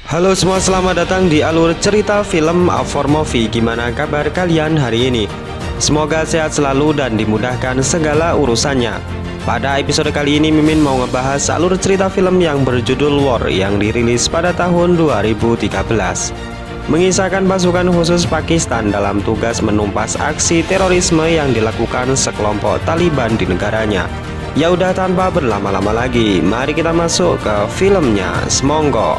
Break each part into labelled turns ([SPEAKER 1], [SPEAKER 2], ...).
[SPEAKER 1] Halo semua, selamat datang di alur cerita film For Movie. Gimana kabar kalian hari ini? Semoga sehat selalu dan dimudahkan segala urusannya. Pada episode kali ini Mimin mau ngebahas alur cerita film yang berjudul War yang dirilis pada tahun 2013. Mengisahkan pasukan khusus Pakistan dalam tugas menumpas aksi terorisme yang dilakukan sekelompok Taliban di negaranya. Ya udah, tanpa berlama-lama lagi, mari kita masuk ke filmnya. Semonggo.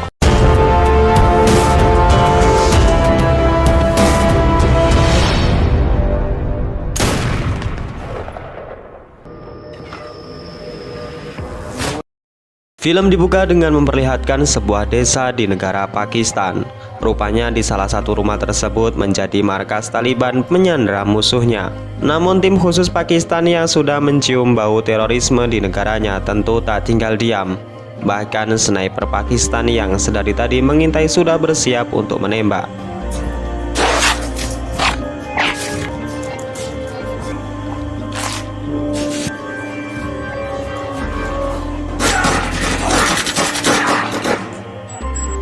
[SPEAKER 1] Film dibuka dengan memperlihatkan sebuah desa di negara Pakistan. Rupanya di salah satu rumah tersebut menjadi markas Taliban menyandera musuhnya. Namun tim khusus Pakistan yang sudah mencium bau terorisme di negaranya tentu tak tinggal diam. Bahkan sniper Pakistan yang sedari tadi mengintai sudah bersiap untuk menembak.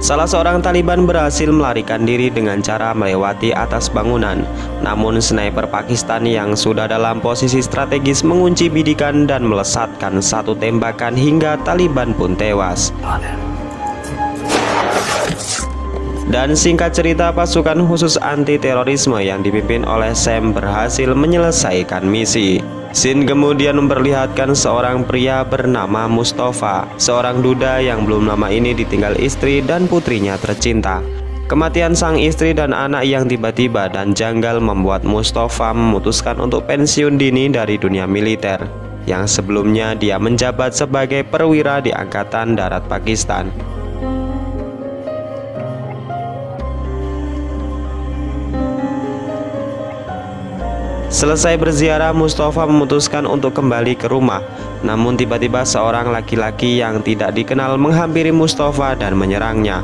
[SPEAKER 1] Salah seorang Taliban berhasil melarikan diri dengan cara melewati atas bangunan. Namun sniper Pakistan yang sudah dalam posisi strategis mengunci bidikan dan melesatkan satu tembakan hingga Taliban pun tewas. Dan singkat cerita, pasukan khusus anti terorisme yang dipimpin oleh Sam berhasil menyelesaikan misi. Scene kemudian memperlihatkan seorang pria bernama Mustafa, seorang duda yang belum lama ini ditinggal istri dan putrinya tercinta. Kematian sang istri dan anak yang tiba-tiba dan janggal membuat Mustafa memutuskan untuk pensiun dini dari dunia militer, yang sebelumnya dia menjabat sebagai perwira di Angkatan Darat Pakistan. Selesai berziarah, Mustafa memutuskan untuk kembali ke rumah. Namun tiba-tiba seorang laki-laki yang tidak dikenal menghampiri Mustafa dan menyerangnya.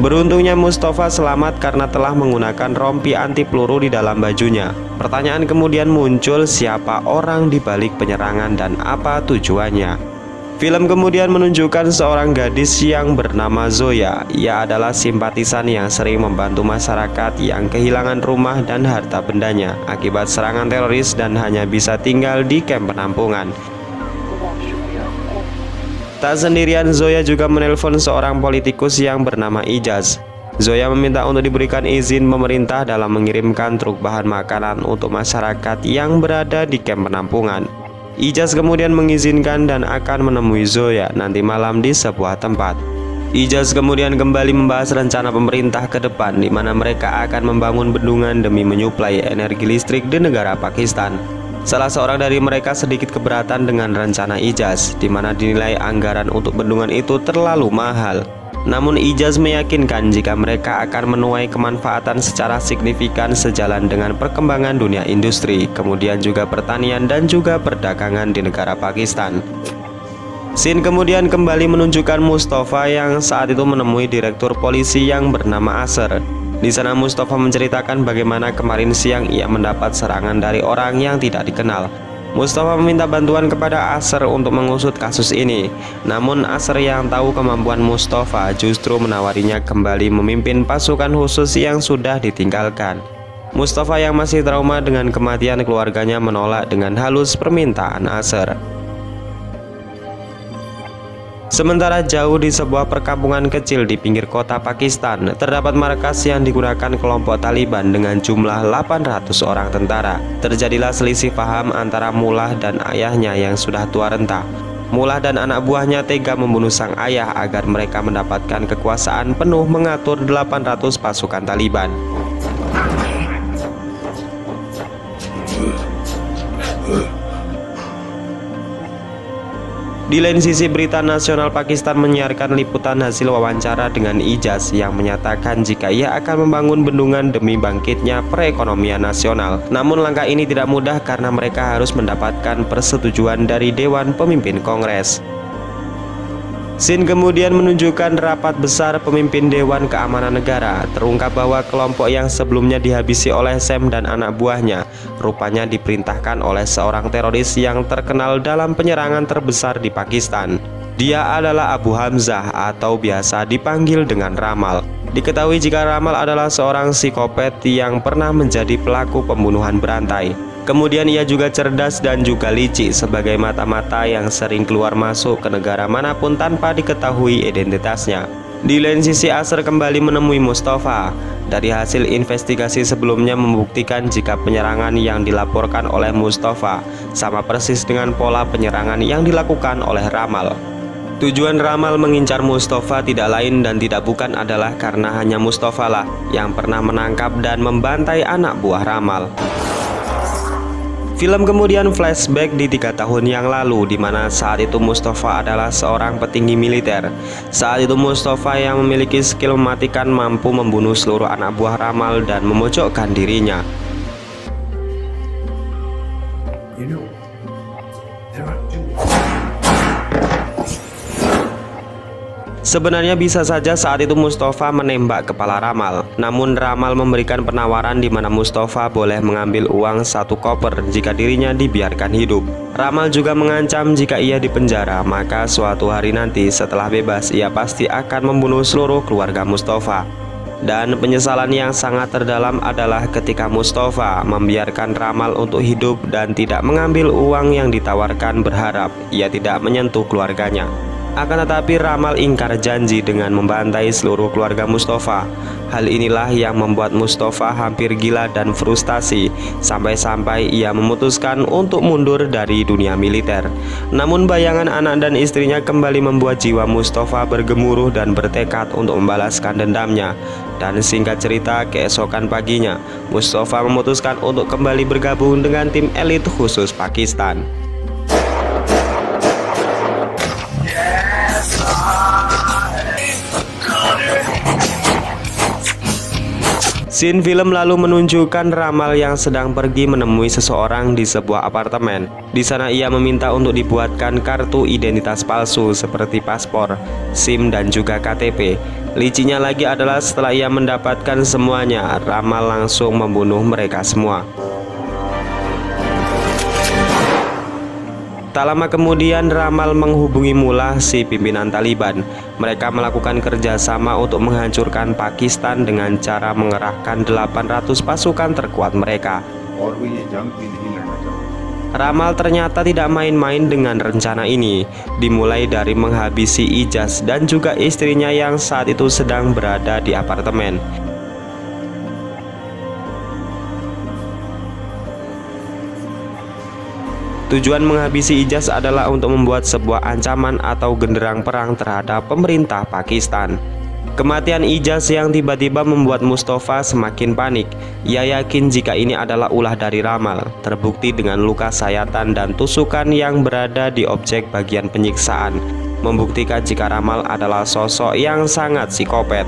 [SPEAKER 1] Beruntungnya Mustafa selamat karena telah menggunakan rompi anti peluru di dalam bajunya. Pertanyaan kemudian muncul, siapa orang di balik penyerangan dan apa tujuannya? Film kemudian menunjukkan seorang gadis yang bernama Zoya. Ia adalah simpatisan yang sering membantu masyarakat yang kehilangan rumah dan harta bendanya akibat serangan teroris dan hanya bisa tinggal di kamp penampungan. Tak sendirian, Zoya juga menelpon seorang politikus yang bernama Ijaz. Zoya meminta untuk diberikan izin pemerintah dalam mengirimkan truk bahan makanan untuk masyarakat yang berada di kamp penampungan. Ijaz kemudian mengizinkan dan akan menemui Zoya nanti malam di sebuah tempat. Ijaz kemudian kembali membahas rencana pemerintah ke depan, di mana mereka akan membangun bendungan demi menyuplai energi listrik di negara Pakistan. Salah seorang dari mereka sedikit keberatan dengan rencana Ijaz, di mana dinilai anggaran untuk bendungan itu terlalu mahal. Namun Ijaz meyakinkan jika mereka akan menuai kemanfaatan secara signifikan sejalan dengan perkembangan dunia industri, kemudian juga pertanian dan juga perdagangan di negara Pakistan. Scene kemudian kembali menunjukkan Mustafa yang saat itu menemui direktur polisi yang bernama Asher. Di sana Mustafa menceritakan bagaimana kemarin siang ia mendapat serangan dari orang yang tidak dikenal. Mustafa meminta bantuan kepada Asher untuk mengusut kasus ini. Namun Asher yang tahu kemampuan Mustafa justru menawarinya kembali memimpin pasukan khusus yang sudah ditinggalkan. Mustafa yang masih trauma dengan kematian keluarganya menolak dengan halus permintaan Asher. Sementara jauh di sebuah perkampungan kecil di pinggir kota Pakistan, terdapat markas yang digunakan kelompok Taliban dengan jumlah 800 orang tentara. Terjadilah selisih paham antara Mullah dan ayahnya yang sudah tua renta. Mullah dan anak buahnya tega membunuh sang ayah agar mereka mendapatkan kekuasaan penuh mengatur 800 pasukan Taliban. Di lain sisi, berita nasional Pakistan menyiarkan liputan hasil wawancara dengan Ijaz yang menyatakan jika ia akan membangun bendungan demi bangkitnya perekonomian nasional. Namun langkah ini tidak mudah karena mereka harus mendapatkan persetujuan dari Dewan Pemimpin Kongres. Scene kemudian menunjukkan rapat besar pemimpin Dewan Keamanan Negara. Terungkap bahwa kelompok yang sebelumnya dihabisi oleh Sam dan anak buahnya rupanya diperintahkan oleh seorang teroris yang terkenal dalam penyerangan terbesar di Pakistan. Dia adalah Abu Hamzah atau biasa dipanggil dengan Ramal. Diketahui jika Ramal adalah seorang psikopat yang pernah menjadi pelaku pembunuhan berantai. Kemudian ia juga cerdas dan juga licik sebagai mata-mata yang sering keluar masuk ke negara manapun tanpa diketahui identitasnya. Di lain sisi, Asr kembali menemui Mustafa. Dari hasil investigasi sebelumnya membuktikan jika penyerangan yang dilaporkan oleh Mustafa sama persis dengan pola penyerangan yang dilakukan oleh Ramal. Tujuan Ramal mengincar Mustafa tidak lain dan tidak bukan adalah karena hanya Mustafa lah yang pernah menangkap dan membantai anak buah Ramal. Film kemudian flashback di 3 tahun yang lalu, di mana saat itu Mustafa adalah seorang petinggi militer. Saat itu Mustafa yang memiliki skill mematikan mampu membunuh seluruh anak buah Ramal dan memojokkan dirinya. Sebenarnya bisa saja saat itu Mustafa menembak kepala Ramal. Namun Ramal memberikan penawaran di mana Mustafa boleh mengambil uang 1 koper jika dirinya dibiarkan hidup. Ramal juga mengancam jika ia dipenjara, maka suatu hari nanti setelah bebas ia pasti akan membunuh seluruh keluarga Mustafa. Dan penyesalan yang sangat terdalam adalah ketika Mustafa membiarkan Ramal untuk hidup dan tidak mengambil uang yang ditawarkan, berharap ia tidak menyentuh keluarganya. Akan tetapi Ramal ingkar janji dengan membantai seluruh keluarga Mustafa. Hal inilah yang membuat Mustafa hampir gila dan frustasi, sampai-sampai ia memutuskan untuk mundur dari dunia militer. Namun bayangan anak dan istrinya kembali membuat jiwa Mustafa bergemuruh dan bertekad untuk membalaskan dendamnya. Dan singkat cerita, keesokan paginya Mustafa memutuskan untuk kembali bergabung dengan tim elit khusus Pakistan. Scene film lalu menunjukkan Ramal yang sedang pergi menemui seseorang di sebuah apartemen. Di sana ia meminta untuk dibuatkan kartu identitas palsu seperti paspor, SIM dan juga KTP. Licinya lagi adalah setelah ia mendapatkan semuanya, Ramal langsung membunuh mereka semua. Tak lama kemudian Ramal menghubungi Mullah, si pimpinan Taliban. Mereka melakukan kerjasama untuk menghancurkan Pakistan dengan cara mengerahkan 800 pasukan terkuat mereka. Ramal ternyata tidak main-main dengan rencana ini. Dimulai dari menghabisi Ijaz dan juga istrinya yang saat itu sedang berada di apartemen. Tujuan menghabisi Ijaz adalah untuk membuat sebuah ancaman atau genderang perang terhadap pemerintah Pakistan. Kematian Ijaz yang tiba-tiba membuat Mustafa semakin panik. Ia yakin jika ini adalah ulah dari Ramal, terbukti dengan luka sayatan dan tusukan yang berada di objek bagian penyiksaan, membuktikan jika Ramal adalah sosok yang sangat psikopat.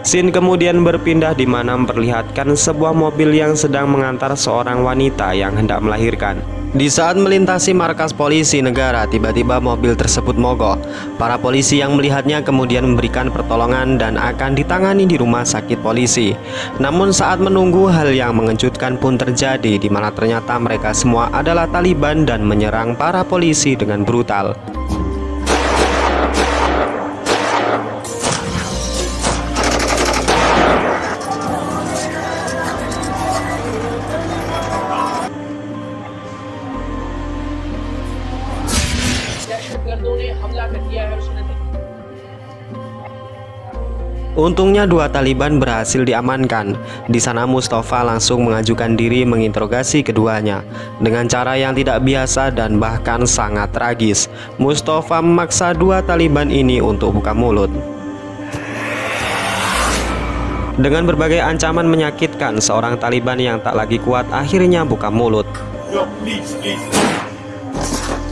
[SPEAKER 1] Scene kemudian berpindah di mana memperlihatkan sebuah mobil yang sedang mengantar seorang wanita yang hendak melahirkan. Di saat melintasi markas polisi negara, tiba-tiba mobil tersebut mogok. Para polisi yang melihatnya kemudian memberikan pertolongan dan akan ditangani di rumah sakit polisi. Namun saat menunggu, hal yang mengejutkan pun terjadi, di mana ternyata mereka semua adalah Taliban dan menyerang para polisi dengan brutal. Untungnya 2 Taliban berhasil diamankan. Di sana Mustafa langsung mengajukan diri menginterogasi keduanya dengan cara yang tidak biasa dan bahkan sangat tragis. Mustafa memaksa 2 Taliban ini untuk buka mulut. Dengan berbagai ancaman menyakitkan, seorang Taliban yang tak lagi kuat akhirnya buka mulut.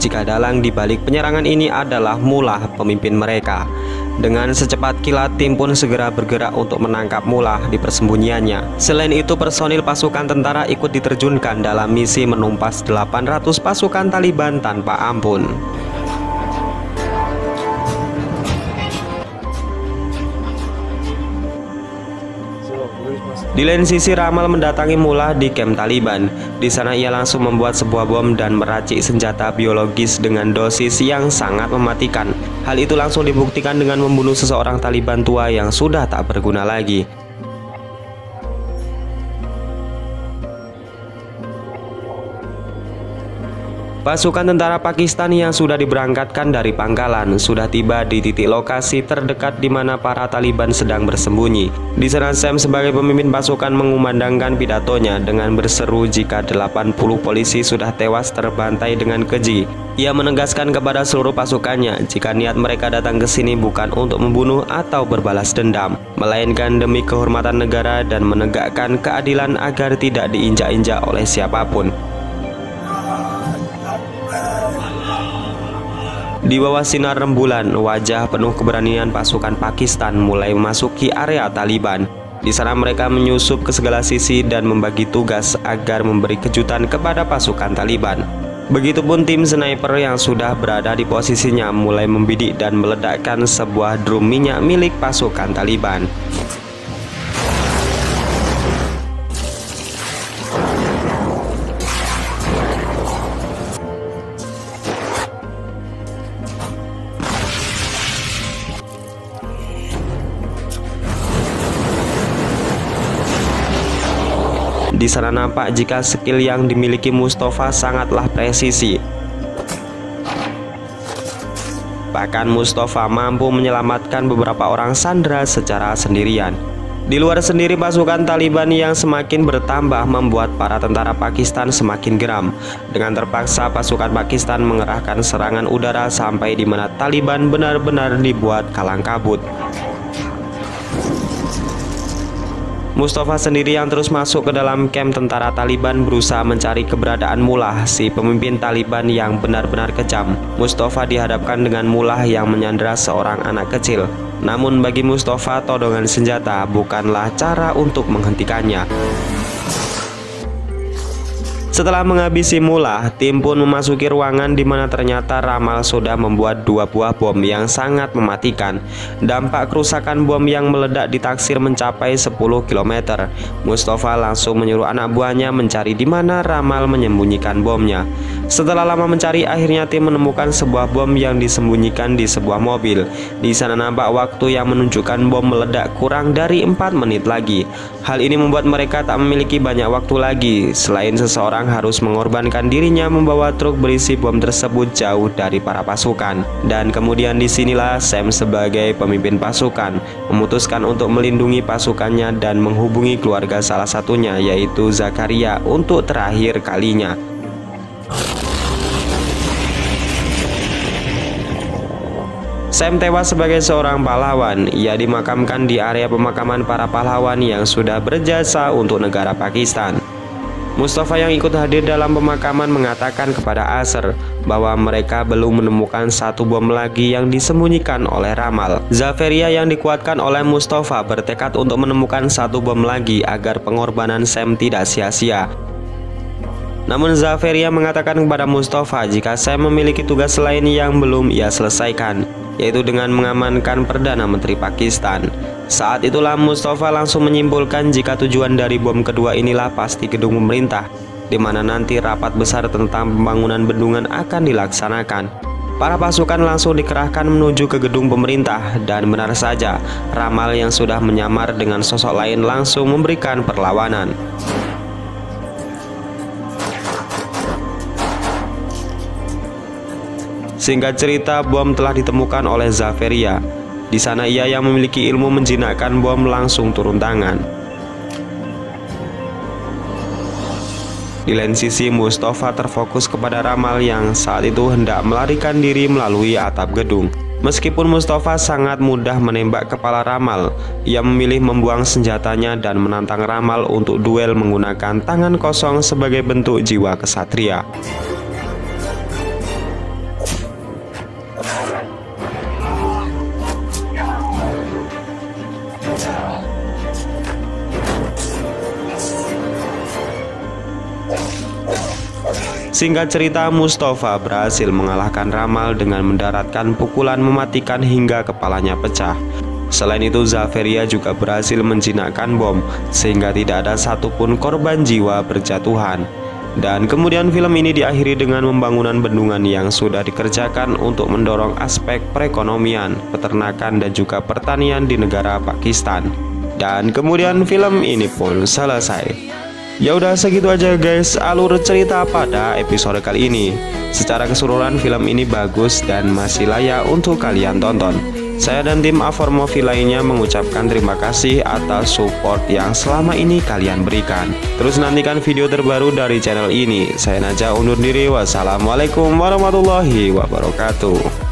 [SPEAKER 1] Jika dalang dibalik penyerangan ini adalah Mullah, pemimpin mereka. Dengan secepat kilat, tim pun segera bergerak untuk menangkap Mullah di persembunyiannya. Selain itu, personil pasukan tentara ikut diterjunkan dalam misi menumpas 800 pasukan Taliban tanpa ampun. Di lain sisi, Ramal mendatangi Mullah di kamp Taliban. Di sana ia langsung membuat sebuah bom dan meracik senjata biologis dengan dosis yang sangat mematikan. Hal itu langsung dibuktikan dengan membunuh seseorang Taliban tua yang sudah tak berguna lagi. Pasukan tentara Pakistan yang sudah diberangkatkan dari pangkalan sudah tiba di titik lokasi terdekat di mana para Taliban sedang bersembunyi. Di sana Sam sebagai pemimpin pasukan mengumandangkan pidatonya dengan berseru jika 80 polisi sudah tewas terbantai dengan keji. Ia menegaskan kepada seluruh pasukannya jika niat mereka datang ke sini bukan untuk membunuh atau berbalas dendam, melainkan demi kehormatan negara dan menegakkan keadilan agar tidak diinjak-injak oleh siapapun. Di bawah sinar rembulan, wajah penuh keberanian pasukan Pakistan mulai memasuki area Taliban. Di sana mereka menyusup ke segala sisi dan membagi tugas agar memberi kejutan kepada pasukan Taliban. Begitupun tim sniper yang sudah berada di posisinya mulai membidik dan meledakkan sebuah drum minyak milik pasukan Taliban. Di sana nampak jika skill yang dimiliki Mustafa sangatlah presisi. Bahkan Mustafa mampu menyelamatkan beberapa orang sandera secara sendirian. Di luar sendiri, pasukan Taliban yang semakin bertambah membuat para tentara Pakistan semakin geram. Dengan terpaksa pasukan Pakistan mengerahkan serangan udara sampai di mana Taliban benar-benar dibuat kalang kabut. Mustafa sendiri yang terus masuk ke dalam kamp tentara Taliban berusaha mencari keberadaan Mullah, si pemimpin Taliban yang benar-benar kejam. Mustafa dihadapkan dengan Mullah yang menyandera seorang anak kecil. Namun bagi Mustafa, todongan senjata bukanlah cara untuk menghentikannya. Setelah menghabisi Mullah, tim pun memasuki ruangan di mana ternyata Ramal sudah membuat 2 buah bom yang sangat mematikan. Dampak kerusakan bom yang meledak ditaksir mencapai 10 km. Mustafa langsung menyuruh anak buahnya mencari di mana Ramal menyembunyikan bomnya. Setelah lama mencari, akhirnya tim menemukan sebuah bom yang disembunyikan di sebuah mobil. Di sana nampak waktu yang menunjukkan bom meledak kurang dari 4 menit lagi. Hal ini membuat mereka tak memiliki banyak waktu lagi. Selain seseorang harus mengorbankan dirinya membawa truk berisi bom tersebut jauh dari para pasukan. Dan kemudian disinilah Sam sebagai pemimpin pasukan memutuskan untuk melindungi pasukannya dan menghubungi keluarga salah satunya, yaitu Zakaria, untuk terakhir kalinya. Sam tewas sebagai seorang pahlawan. Ia dimakamkan di area pemakaman para pahlawan yang sudah berjasa untuk negara Pakistan. Mustafa yang ikut hadir dalam pemakaman mengatakan kepada Asr bahwa mereka belum menemukan satu bom lagi yang disembunyikan oleh Ramal. Zaferia yang dikuatkan oleh Mustafa bertekad untuk menemukan satu bom lagi agar pengorbanan Sam tidak sia-sia. Namun Zaferia mengatakan kepada Mustafa jika Sam memiliki tugas lain yang belum ia selesaikan, yaitu dengan mengamankan Perdana Menteri Pakistan. Saat itulah Mustafa langsung menyimpulkan jika tujuan dari bom kedua inilah pasti gedung pemerintah, di mana nanti rapat besar tentang pembangunan bendungan akan dilaksanakan. Para pasukan langsung dikerahkan menuju ke gedung pemerintah, dan benar saja, Ramal yang sudah menyamar dengan sosok lain langsung memberikan perlawanan. Singkat cerita, bom telah ditemukan oleh Zaferia. Di sana ia yang memiliki ilmu menjinakkan bom langsung turun tangan. Di lain sisi, Mustafa terfokus kepada Ramal yang saat itu hendak melarikan diri melalui atap gedung. Meskipun Mustafa sangat mudah menembak kepala Ramal, ia memilih membuang senjatanya dan menantang Ramal untuk duel menggunakan tangan kosong sebagai bentuk jiwa kesatria. Singkat cerita, Mustafa berhasil mengalahkan Ramal dengan mendaratkan pukulan mematikan hingga kepalanya pecah. Selain itu, Zaveria juga berhasil menjinakkan bom sehingga tidak ada satupun korban jiwa berjatuhan. Dan kemudian film ini diakhiri dengan pembangunan bendungan yang sudah dikerjakan untuk mendorong aspek perekonomian, peternakan dan juga pertanian di negara Pakistan. Dan kemudian film ini pun selesai. Ya udah segitu aja guys alur cerita pada episode kali ini. Secara keseluruhan film ini bagus dan masih layak untuk kalian tonton. Saya dan tim A4 Movie lainnya mengucapkan terima kasih atas support yang selama ini kalian berikan. Terus nantikan video terbaru dari channel ini. Saya Najah undur diri. Wassalamualaikum warahmatullahi wabarakatuh.